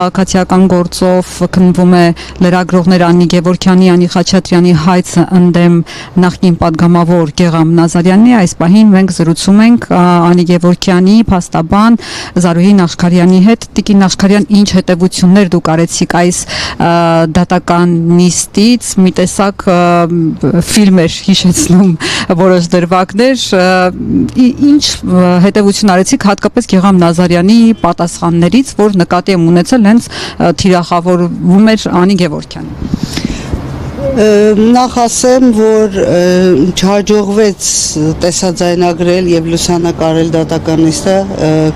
Քաղաքացիական գործով քննվում է լրագրողներ Անի Գևորգյանի, Անի Խաչատրյանի հայցը ընդդեմ նախկին падգամավոր Գեգամ Նազարյանի։ Այս պահին մենք զրուցում ենք Անի Գևորգյանի փաստաբան Զարուհի Նախշքարյանի հետ։ Տիկին Նախշքարյան, ինչ հետևություններ դուք արեցիք այս դատական նիստից, մի տեսակ ֆիլմ էր հիշեցնում որոշ դրվագներ, ինչ հետևություն արեցիք հատկապես Գեգամ Նազարյանի պատասխաններից, որ նկատի եմ ունեցել հենց թիրախավորվում էր Անի Գևորգյանը։ Նախ ասեմ, որ չհաջողվեց տեսաձայնագրել եւ լուսանկարել դատական նիստը,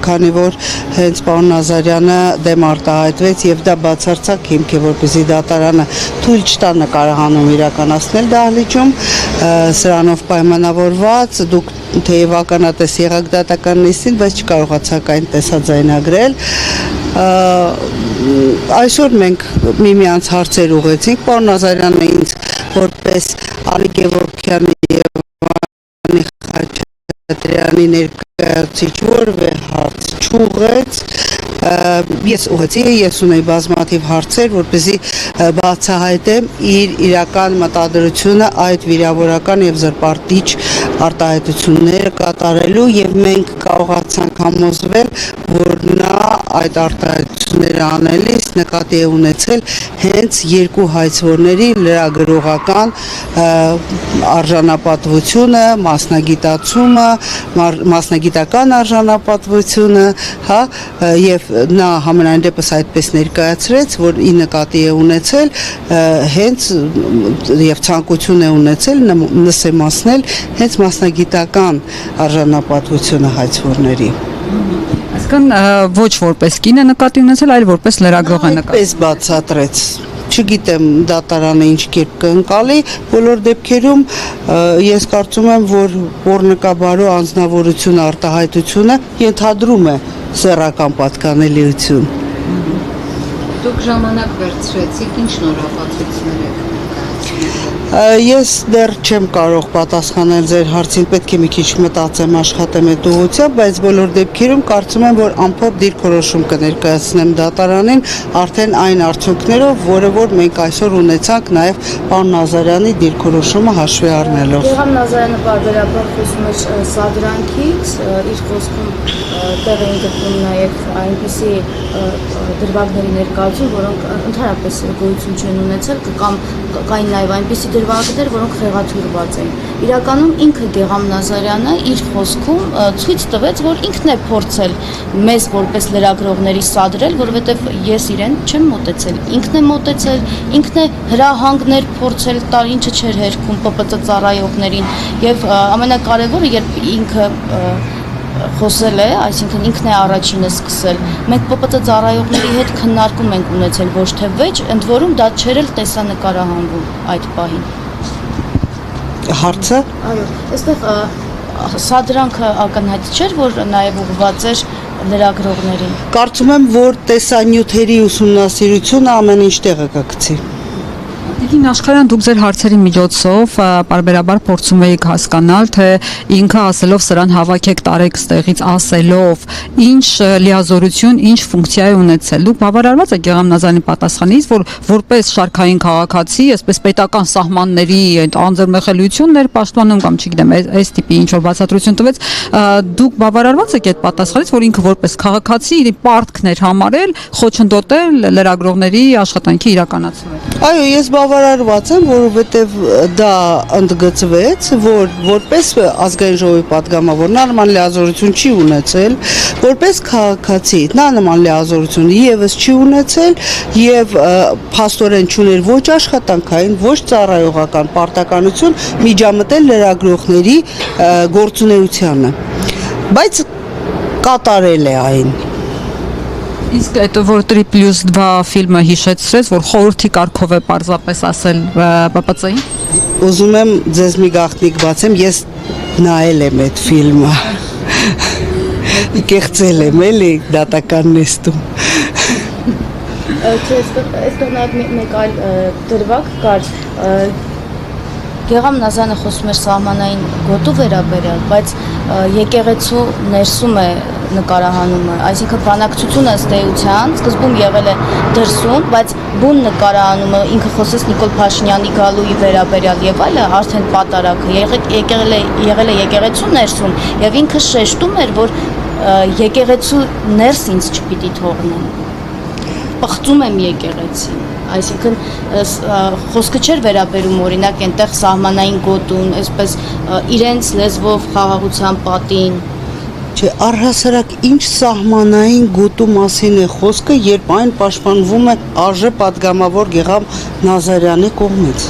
քանի որ հենց պարոն Նազարյանը դեմ արտահայտվեց եւ դա բացարձակ հիմք է, որպեսզի դատարանը թույլ չտա նկարահանում իրականացնել դահլիճում, սրանով պայմանավորված դուք թեև ականատես եղաք դատական նիստին, բայց չկարողացաք այն տեսաձայնագրել։ Այսօր մենք միմյանց հարցեր ուղղեցինք, պարոն Նազարյանը ինձ որպես Անի Գևորգյանի եւ Անի Խաչատրյանի ներկայացուցիչ որևէ հարց չուղղեց, ես ուղղեցի, ես ունեի բազմաթիվ հարցեր, որպեսզի բացահայտեմ իր իրական մտադրությունը այդ վիրավորական եւ զրպարտիչ արտահայտությունները կատարելու եւ մենք կարողացանք համոզվել, որ նա այդ արտահայտությունները անելիս նկատի է ունեցել հենց երկու հայցվորների լրագրողական արժանապատվությունը, մասնագիտացումը, մասնագիտական արժանապատվությունը, հա, եւ նա համենայն դեպս այդպես ներկայացրեց, որ ի նկատի է ունեցել հենց եւ ցանկություն է ունեցել նսեմացնել հենց մասնագիտական արժանապատվությունը հայցվորների։ Այսինքն ոչ որպես կին է նկատի ունեցել, այլ որպես լրագրող է նկատի։ Այդպես բացատրեց։ Չգիտեմ դատարանը ինչ կերպ կընկալի, բոլոր դեպքերում ես կարծում եմ, որ օրնկաբարո անձնավորություն արտահայտությունը ենթադրում է սեռական պատկանելիություն։ Դուք ժամանակ վերցրեցիք, ինչ նորապատվություններ եք։ Ես դեռ չեմ կարող պատասխանել ձեր հարցին, պետք է մի քիչ մտածեմ, աշխատեմ այդ ուղղությամբ, բայց բոլոր դեպքերում կարծում եմ, որ ամփոփ դիրքորոշում կներկայացնեմ դատարանին, արդեն այն արդյունքներով, որը որ մենք այսօր ունեցանք նաև պարոն Նազարյանի դիրքորոշումը հաշվի առնելով։ Գեգամ Նազարյանը բարբերաբար խոսում էր սադրանքից, իր խոսքում տեղ էին գտնում նաև այնպիսի դրվագների ներկայացում, որոնք ընդհանրապես գոյություն չեն ունեցել, կամ կային նաև այնպիսի դրվագներ, որոնք խեղաթյուրված էին։ Իրականում ինքը Գեգամ Նազարյանը իր խոսքում ցույց տվեց, որ ինքն է փորձել մեզ որպես լրագրողների սադրել, որովհետև ես իրեն չեմ մոտեցել։ Ինքն է մոտեցել, ինքն է հրահանգներ փորձել տալ, ինչը չէր հերքում ՊՊԾ ծառայողներին, եւ ամենակարևորը, երբ ինքը խոսել է, այսինքն ինքն է առաջինը սկսել։ Մենք ՊՊԾ ծառայողների հետ քննարկում ենք ունեցել, ոչ թե վեճ, ընդ որում դա չէր էլ տեսանկարահանվում այդ պահին։ Հարցը։ Այո, այստեղ սադրանքը ակնհայտ չէր, որ նաև ուղղված էր լրագրողներին։ Կարծում եմ, որ տեսանյութերի ուսումնասիրությունը ամեն ինչ տեղը կգցի։ Տիկին Նախշքարյան, դուք ձեր հարցերի միջոցով պարբերաբար փորձում եք հասկանալ, թե ինքը ասելով սրան հավաքեք տարեք ստեղից ասելով, ինչ լիազորություն, ինչ ֆունկցիա է ունեցել։ Դուք բավարարված եք Գեգամ Նազարյանի պատասխանից, որ որպես շարքային քաղաքացի, այսպես պետական սահմանների անձեռնմխելիություններ պաշտպանում կամ չգիտեմ, այս տիպի ինչ որ բացատրություն տվեց, դուք բավարարված եք այդ պատասխանից, որ ինքը որպես քաղաքացի իր պարտքն էր համարել խոչընդոտել լրագրողների աշխատանքի իրականացումը։ Այո, ես բավարարված եմ, որովհետև դա ընդգծվեց, որ որպես ազգային ժողովի падգամավոր նա նման լիազորություն չի ունեցել, որպես քաղաքացի նա նման լիազորություն եւս չի ունեցել եւ փաստորեն չուներ ոչ աշխատանքային, ոչ ծառայողական պարտականություն միջամտել լրագրողների գործունեությանը, բայց կատարել է այն։ Իսկ այդ որ 3+2 ֆիլմը հիշեցրեց, որ խորհրդի կարգով է պարզապես ասել ՊՊՑ-ին։ Ուզում եմ ձեզ մի գաղտնիք բացեմ, ես նայել եմ այդ ֆիլմը։ Կեղծել եմ էլի դատական նիստում։ Այստեղ նաև մեկ այլ դրվագ կար, Գեգամ Նազարյանը խոսում էր սահմանային գոտու վերաբերյալ, բայց եկեղեցու ներսում է նկարահանումը, այսինքն բանակցությունը ըստ էության սկզբում եղել է դրսում, բայց բուն նկարահանումը ինքը խոսեց Նիկոլ Փաշինյանի գալուի վերաբերյալ եւ այլը արդեն պատարագը եղել է եկեղեցու ներսում եւ ինքը շեշտում էր, որ եկեղեցու ներս ինձ չպիտի թողնեն, պղծում եմ եկեղեցին, այսինքն խոսքը չէր վերաբերում օրինակ այնտեղ սահմանային գոտուն, այսպես իրենց լեզվով խաղաղության պատին, Չէ, առհասարակ ինչ սահմանային գոտու մասին է խոսքը, երբ այն պաշտպանվում է արժե պատգամավոր Գեգամ Նազարյանի կողմից։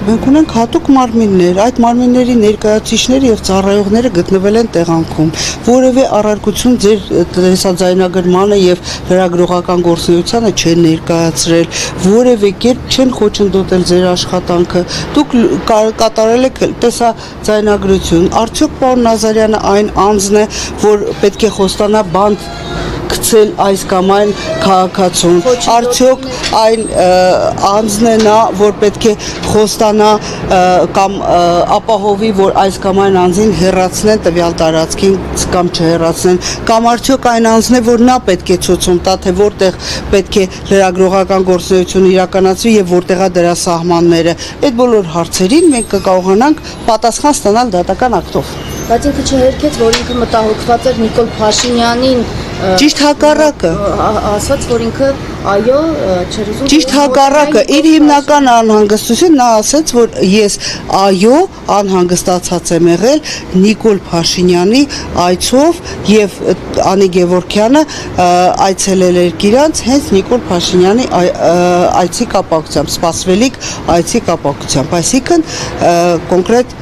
Մենք ունենք հատուկ մարմիններ, այդ մարմինների ներկայացուցիչները եւ ծառայողները գտնվել են տեղանքում։ Որևէ առարկություն ձեր տեսաձայնագրմանը եւ լրագրողական գործունեությանը չեն ներկայացրել, որևէ կերպ չեն խոչընդոտել ձեր աշխատանքը։ Դուք կատարել եք տեսաձայնագրություն։ Արդյոք պարոն Նազարյանը այն անձն է, որ պետք է խոստանա բանտ գցել այս կամ այն քաղաքացուն, արդյոք այն անձն է նա, որ պետք է խոստանա կամ ապահովի, որ այս կամ այն անձին հեռացնեն տվյալ տարածքին կամ չհեռացնեն, կամ արդյոք այն անձն է, որ նա պետք է ցույցում տա, թե որտեղ պետք է լրագրողական գործունեություն իրականացվի եւ որտեղ է դրա սահմանները։ Այդ բոլոր հարցերին մենք կկարողանանք պատասխան ստանալ դատական ակտով։ Բայց ինքը չհերքեց, որ ինքը մտահոգված էր Նիկոլ Փաշինյանին Ճիշտ հակառակը։ Ասաց, որ ինքը այո, չէր ուզում։ Ճիշտ հակառակը, իր հիմնական անհանգստությունը նա ասաց, որ ես այո, անհանգստացած եմ եղել Նիկոլ Փաշինյանի այցով եւ Անի Գևորգյանը այցելել էր իրանց հենց Նիկոլ Փաշինյանի այցի կապակցությամբ, սպասվելիք այցի կապակցությամբ, այսինքն կոնկրետ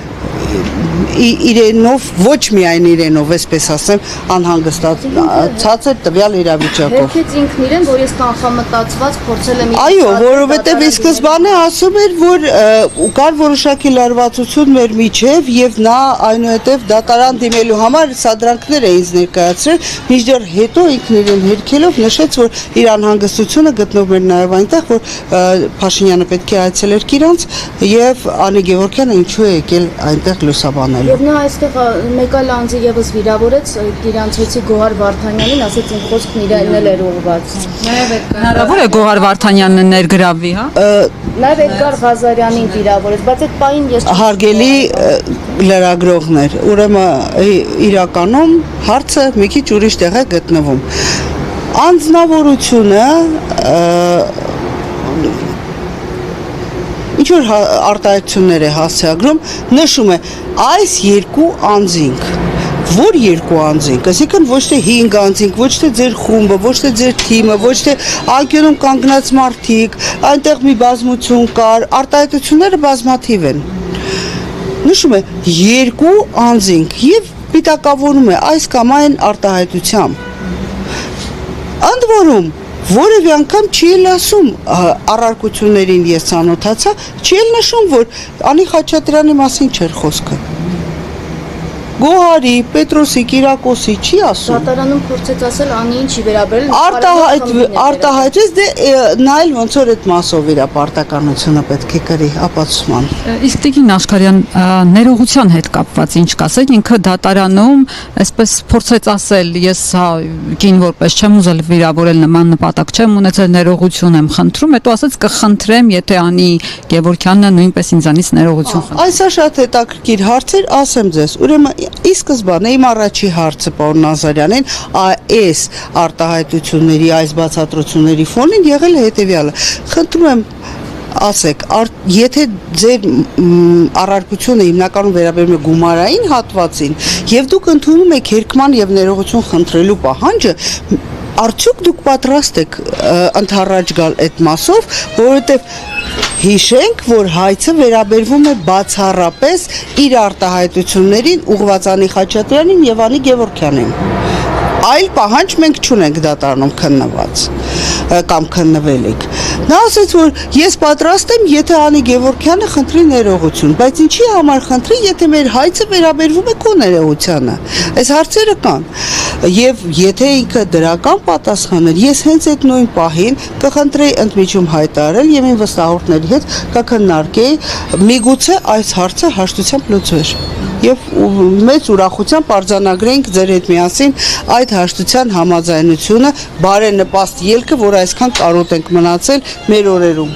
իրենով, ոչ միայն իրենով, այսպես ասեմ, անհանգստացած էր տվյալ իրավիճակով։ Հերքեց ինքն իրեն, որ ես կանխամտածված փորձել եմ։ Այո, որովհետև ի սկզբանե ասում էր, որ կար որոշակի լարվածություն մեր միջև եւ նա այնուհետև դատարան դիմելու համար սադրանքներ է ինձ ներկայացրել, մինչդեռ հետո ինքն իրեն հերքելով նշեց, որ իր անհանգստությունը գտնվում էր նաեւ այնտեղ, որ Փաշինյանը պետք է այցելեր իրանց եւ Անի Գևորգյանը ինչու է եկել այնտեղ լուսաբանել։ Եվ նա այստեղ մեկ այլ անձի եւս վիրավորեց իրանց հեցի Գոհար Վարդանյանին, ասեց իմ խոսքն իրեն էլ էր ուղղված։ Հնարավոր է Գոհար Վարդանյանը ներգրավվի, հա։ Նաեւ Էդգար Ղազարյանին վիրավորեց, բայց այդ պահին ես հարգելի լրագրողներ, ուրեմն իրականում հարցը մի քիչ ուրիշ տեղ է գտնվում։ Անձնավորությունը ինչ որ արտահայտություններ է հասցեագրում, նշում է այս երկու անձինք, որ երկու անձինք, այսինքն ոչ թե 5 անձինք, ոչ թե ձեր խումբը, ոչ թե ձեր թիմը, ոչ թե անկյունում կանգնած մարդիկ, այնտեղ մի բազմություն կար, արտահայտությունները բազմաթիվ են։ Նշում է երկու անձինք եւ պիտակավորում է այս կամ այն արտահայտությամբ։ Ընդ որում որևէ անգամ չի էլ ասում առարկություններին ես ծանոթացա, չի էլ նշում, որ Անի Խաչատրյանի մասին չէր խոսքը։ Գոհարի, Պետրոսի, Կիրակոսի չի ասում։ Դատարանում փորձեց ասել Անիին չի վերաբերել։ Արտահայտեց, դե նա էլ ոնց որ այդ մասով իր պարտականությունը պետք է կրի ապացուցման։ Իսկ Տիկին Աշխարհյան ներողության հետ կապված ինչ կասեք, ինքը դատարանում այսպես փորձեց ասել, ես կին որպես չեմ ուզել վիրավորել նման նպատակ չեմ ունեցել, ներողություն եմ խնդրում, հետո ասեց կխնդրեմ, եթե Անի Գևորգյանը նույնպես ինձանից ներողություն խնդրի։ Այսա շատ հետաքրքիր հարց էր, ասեմ ձեզ, ուրեմն ի սկզբանե իմ առաջի հարցը պարոն Նազարյանին այս արտահայտությունների, այս բացատրությունների ֆոնին եղել է հետևյալը։ Խնդրում եմ ասեք, եթե ձեր առարկությունը հիմնականում վերաբերում է գումարային հատվածին եւ դուք ընդունում եք հերքման եւ ներողություն խնդրելու պահանջը, արդյոք դուք պատրաստ եք ընդառաջ գալ այդ մասով, որովհետեւ հիշենք, որ հայցը վերաբերվում է բացառապես իր արտահայտություններին ուղղված Անի Խաչատրյանին եւ Անի Գևորգյանին։ Այլ պահանջ մենք չունենք դատարանում քննված կամ քննվելիք։ Նա ասաց, որ ես պատրաստ եմ, եթե Անի Գևորգյանը խնդրի ներողություն, բայց ինչի համար խնդրի, եթե մեր հայցը վերաբերվում է քո ներողությանը։ Այս հարցերը կան։ Եվ եթե ինքը դրական պատասխաներ, ես հենց այդ նույն պահին կխնդրեի ընդմիջում հայտարարել եւ իմ վստահորդների հետ կքննարկեի, միգուցե այս հարցը հաշտությամբ լուծվեր։ եւ մեծ ուրախությամբ արձանագրենք ձեր հետ միասին այդ հաշտության համաձայնությունը, բարենպաստ ելքը, որ այսքան կարոտ ենք մնացել մեր օրերում։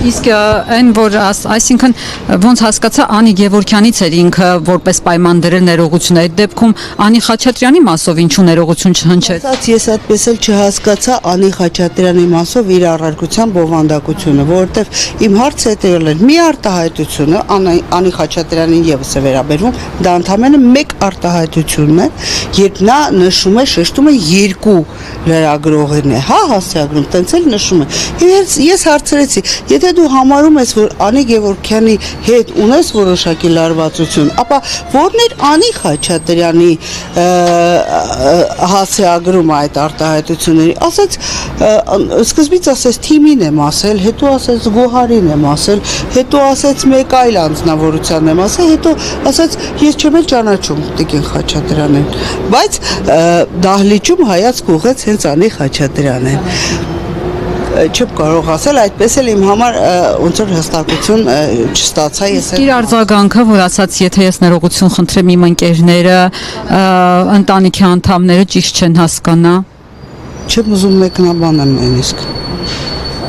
Իսկ այն որ այսինքն ոնց հասկացա Անի Գևորգյանից էր ինքը որպես պայման դրել ներողություն այդ դեպքում Անի Խաչատրյանի մասով ինչու ներողություն չհնչեց։ Ես այդպես էլ չհասկացա Անի Խաչատրյանի մասով իր առարկության բովանդակությունը, որովհետև իմ հարցը հետևել էր մի արտահայտությունը Անի Խաչատրյանին եւս է վերաբերվում, դա ընդամենը մեկ արտահայտությունն է, երբ նա նշում է, շեշտում է երկու լրագրողին է, հա, հասցեագրում, տենց էլ նշում է։ Ես հարցրեցի, եթե դու համարում ես, որ Անի Գևորգյանի հետ ունես որոշակի լարվածություն, ապա որն էր Անի Խաչատրյանի հասցեագրում այդ արտահայտությունների, ասաց, սկզբից ասեց թիմին եմ ասել, հետո ասեց Գոհարին եմ ասել, հետո ասեց մեկ այլ անձնավորության եմ ասել, հետո ասաց ես չեմ էլ ճանաչում Տիկին Խաչատրյանին, բայց դահլիճում հայացք ուղղեց հենց Անի Խաչատրյանին։ Չեմ կարող ասել, այդպես էլ իմ համար ոնց որ հստակություն չստացա ես։ Իր արձագանքը, որ ասաց, եթե ես ներողություն խնդրեմ իմ ընկերները, ընտանիքի անդամները ճիշտ չեն հասկանա։ Չեմ ուզում մեկնաբանեմ նույնիսկ։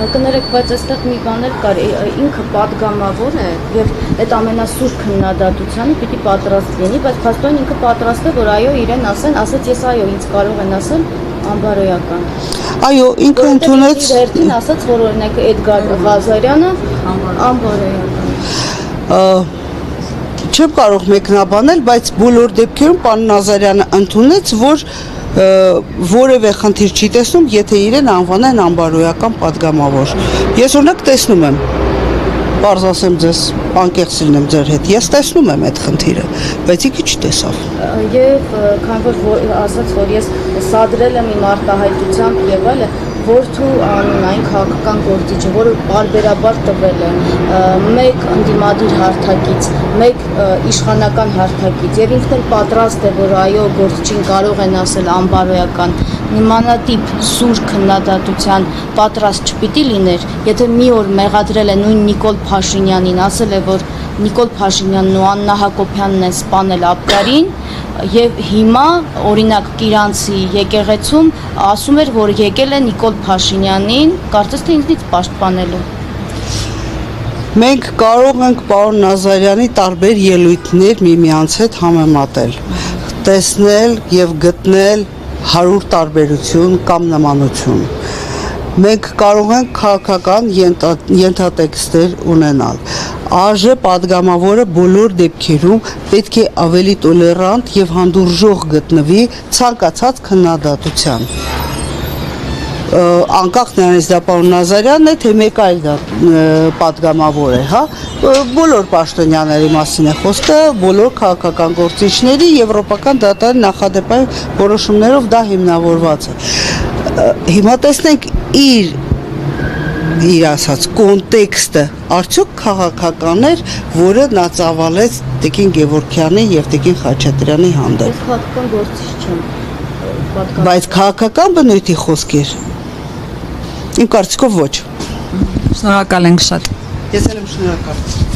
Կներեք, բայց այստեղ մի բան էլ կար, ինքը падգամավոր է եւ այդ ամենասուր քննադատությանը պիտի պատրաստ լինի, բայց փաստորեն ինքը պատրաստ է, որ այո, իրեն ասեց ես այո, ինձ կարող են ասել անբարոյական։ Այո, ինքը ընդունեց իր հերթին ասաց, որ օրինակ Էդգար Ղազարյանը անբարոյական։ Չեմ կարող մեկնաբանել, բայց բոլոր դեպքերում պարոն Նազարյանը ընդունեց, որ որևէ խնդիր չի տեսնում, եթե իրեն անվանեն անբարոյական падգամավոր։ Ես օրինակ տեսնում եմ, պարզ ասեմ ձեզ, անկեղծ լինեմ ձեր հետ, ես տեսնում եմ այդ խնդիրը, բայց ինքը չտեսավ։ Եվ քանի որ ասաց, որ ես սադրել եմ իմ արտահայտությամբ եւ այլը, որդու անունային քաղաքական գործիչը, որը բարբերաբար տվել է մեկ ընդդիմադիր հարթակից, մեկ իշխանական հարթակից եւ ինքն էլ պատրաստ է, որ այո, գործիչին կարող են ասել անբարոյական, նմանատիպ սուր քննադատության պատրաստ չպիտի լիներ, եթե մի օր մեղադրել է նույն Նիկոլ Փաշինյանին, ասել է, որ Նիկոլ Փաշինյանն ու Աննա Հակոբյանն են սպանել Աբգարին եւ հիմա օրինակ Կիրանցի եկեղեցում ասում էր, որ եկել է Նիկոլ Փաշինյանին, կարծես թե ինձնից պաշտպանելու։ Մենք կարող ենք պարոն Նազարյանի տարբեր ելույթներ միմյանց հետ համեմատել, տեսնել եւ գտնել 100 տարբերություն կամ նմանություն։ Մենք կարող ենք քաղաքական ենթատեքստեր ունենալ։ ԱԺ падգամավորը բոլոր դեպքերում պետք է ավելի տոլերանտ եւ հանդուրժող գտնվի ցանկացած քննադատության։ Անկախ նրանից դա պարոն Նազարյանն է, թե մեկ այլ падգամավոր է, հա, բոլոր պաշտոնյաների մասին է խոսքը, բոլոր քաղաքական գործիչների եվրոպական դատարանի նախադեպային որոշումներով դա հիմնավորված է։ Հիմա տեսնենք իր ասած կոնտեքստը արդյոք քաղաքական էր, որը նա ծավալեց Տիկին Գևորգյանի եւ Տիկին Խաչատրյանի հանդեպ։ Քաղաքական գործիչ չեմ։ Բայց քաղաքական բնույթի խոսք էր։ Իմ կարծիքով ոչ։ Շնորհակալ ենք շատ։ Ես էլ եմ շնորհակալ։